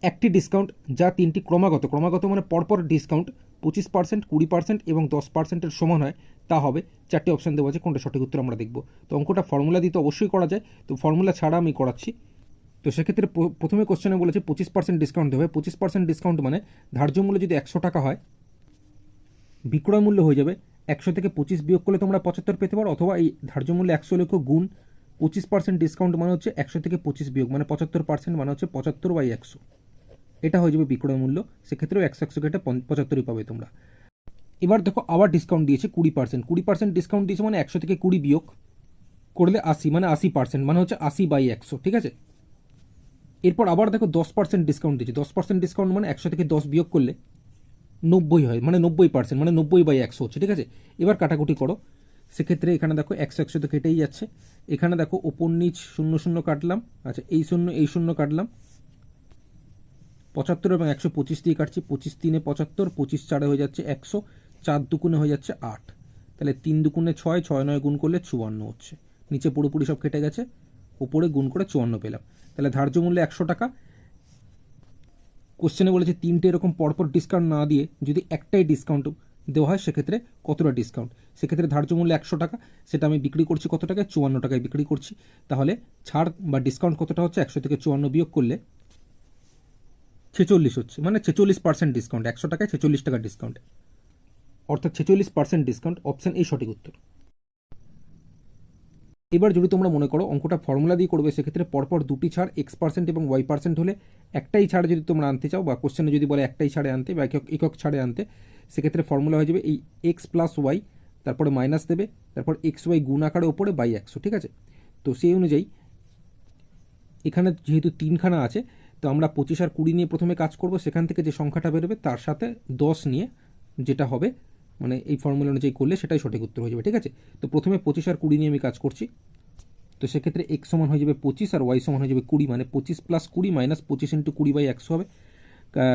একটি ডিসকাউন্ট যা তিনটি ক্রমাগত মানে পরপর ডিসকাউন্ট 25%, 20% এবং 10%-এর সমান হয় তা হবে। চারটি অপশান দেওয়া আছে, কোনটা সঠিক উত্তর আমরা দেখব। তো অঙ্কটা ফর্মুলা দিয়ে তো অবশ্যই করা যায়, তো ফর্মুলা ছাড়া আমি করাচ্ছি। তো সেক্ষেত্রে প্রথমে কোশ্চেনে বলেছে 25% ডিসকাউন্ট দেবে। 25% ডিসকাউন্ট মানে ধার্য মূল্য যদি 100 টাকা হয়, বিক্রয় মূল্য হয়ে যাবে 100 থেকে 25 বিয়োগ করলে তোমরা 75 পেতে পারো, অথবা এই ধার্য মূল্য 100 লক্ষ গুণ 25% ডিসকাউন্ট মানে হচ্ছে 100 থেকে 25 বিয়োগ মানে 75% মানে হচ্ছে 75/100। এটা হয়ে যাবে বিক্রয় মূল্য। সেক্ষেত্রেও 100 কেটে 75ই পাবে তোমরা। এবার দেখো আবার ডিসকাউন্ট দিয়েছে 20%। 20% ডিসকাউন্ট দিয়েছে মানে 100 থেকে 20 বিয়োগ করলে 80 মানে 80% মানে হচ্ছে 80/100, ঠিক আছে। এরপর আবার দেখো 10% ডিসকাউন্ট দিয়েছে। 10% ডিসকাউন্ট মানে 100 থেকে 10 বিয়োগ করলে 90 হয়, মানে 90% মানে 90/100 হচ্ছে, ঠিক আছে। এবার কাটাকুটি করো। সেক্ষেত্রে এখানে দেখো 100 তো কেটেই যাচ্ছে। এখানে দেখো ওপর নিচ 0 0 কাটলাম, আচ্ছা এই 0 এই 0 কাটলাম, 75 এবং 125 দিয়ে কাটছি। 25 3 75, 25 4 হয়ে যাচ্ছে 100, 4 দুগুণে হয়ে যাচ্ছে 8, তাহলে 3 দুগুণে 6, 6 9 গুণ করলে 54 হচ্ছে। নিচে পুরোপুরি সব কেটে গেছে, ওপরে গুণ করে 54 পেলাম। তাহলে ধার্য মূল্য 100 টাকা। কোশ্চেনে বলেছে তিনটে এরকম পরপর ডিসকাউন্ট না দিয়ে যদি একটাই ডিসকাউন্ট দেওয়া হয় সেক্ষেত্রে কতটা ডিসকাউন্ট। সেক্ষেত্রে ধার্য মূল্য 100 টাকা, সেটা আমি বিক্রি করছি কত টাকায়, 54 টাকায় বিক্রি করছি। তাহলে ছাড় বা ডিসকাউন্ট কতটা হচ্ছে, 100 থেকে 54 বিয়োগ করলে 46 হচ্ছে, মানে 46% ডিসকাউন্ট। 100 টাকায় 46 টাকা ডিসকাউন্ট, অর্থাৎ 46% ডিসকাউন্ট। অপশান এই সঠিক উত্তর। এবার যদি তোমরা মনে করো অঙ্কটা ফর্মুলা দিয়ে করবে, সেক্ষেত্রে পরপর দুটি ছাড় X% এবং Y% হলে একটাই ছাড় যদি তোমরা আনতে চাও, বা কোশ্চেনে যদি বলে একটাই ছাড়ে আনতে বা একক ছাড়ে আনতে, সেক্ষেত্রে ফর্মুলা হয়ে যাবে এই X + Y, তারপরে মাইনাস দেবে, তারপর XY গুণ আকারে ওপরে বাই 100, ঠিক আছে। তো সেই অনুযায়ী এখানে যেহেতু তিনখানা আছে, তো আমরা 25 আর 20 নিয়ে প্রথমে কাজ করব। সেখান থেকে যে সংখ্যাটা বেরোবে তার সাথে 10 নিয়ে যেটা হবে, মানে এই ফর্মুলা অনুযায়ী করলে সেটাই সঠিক উত্তর হয়ে যাবে, ঠিক আছে। তো প্রথমে 25 আর 20 নিয়ে আমি কাজ করছি। তো সেক্ষেত্রে x সমান হয়ে যাবে 25 আর y সমান হয়ে যাবে 20, মানে 25 + 20 মাইনাস 25 × 20/100 হবে।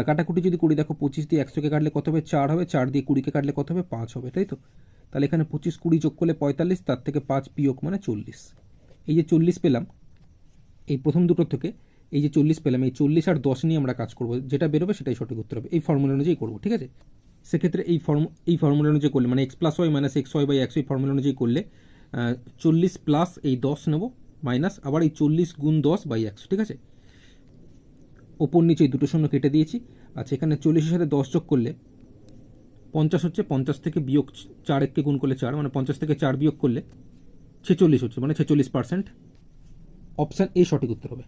কাটাকুটি যদি করি, দেখো 25 দিয়ে 100কে কাটলে কত হবে, 4 হবে। 4 দিয়ে 20কে কাটলে কত হবে, 5 হবে, তাই তো। তাহলে এখানে 25 20 যোগ করলে 45, তার থেকে 5 বিয়োগ মানে 40। এই যে 40 পেলাম এই প্রথম দুটো থেকে, এই যে 40 পেলাম, এই 40 আর 10 নিয়ে আমরা কাজ করব, যেটা বেরোবে সেটাই সঠিক উত্তর হবে। এই ফর্মুলা অনুযায়ী করবো, ঠিক আছে। সেক্ষেত্রে এই ফর্মুলা অনুযায়ী করলে, মানে x + y - xy/100 এই ফর্মুলা অনুযায়ী করলে 40 প্লাস এই 10 নেব, মাইনাস আবার এই 40 গুণ 10/100, ঠিক আছে। ওপর নিচে এই দুটো শূন্য কেটে দিয়েছি। আচ্ছা, এখানে 40-এর সাথে 10 যোগ করলে 50 হচ্ছে। 50 থেকে বিয়োগ 4 কে গুণ করলে 4, মানে 50 থেকে 4 বিয়োগ করলে 46 হচ্ছে, মানে 46%। অপশান এ সঠিক উত্তর হবে।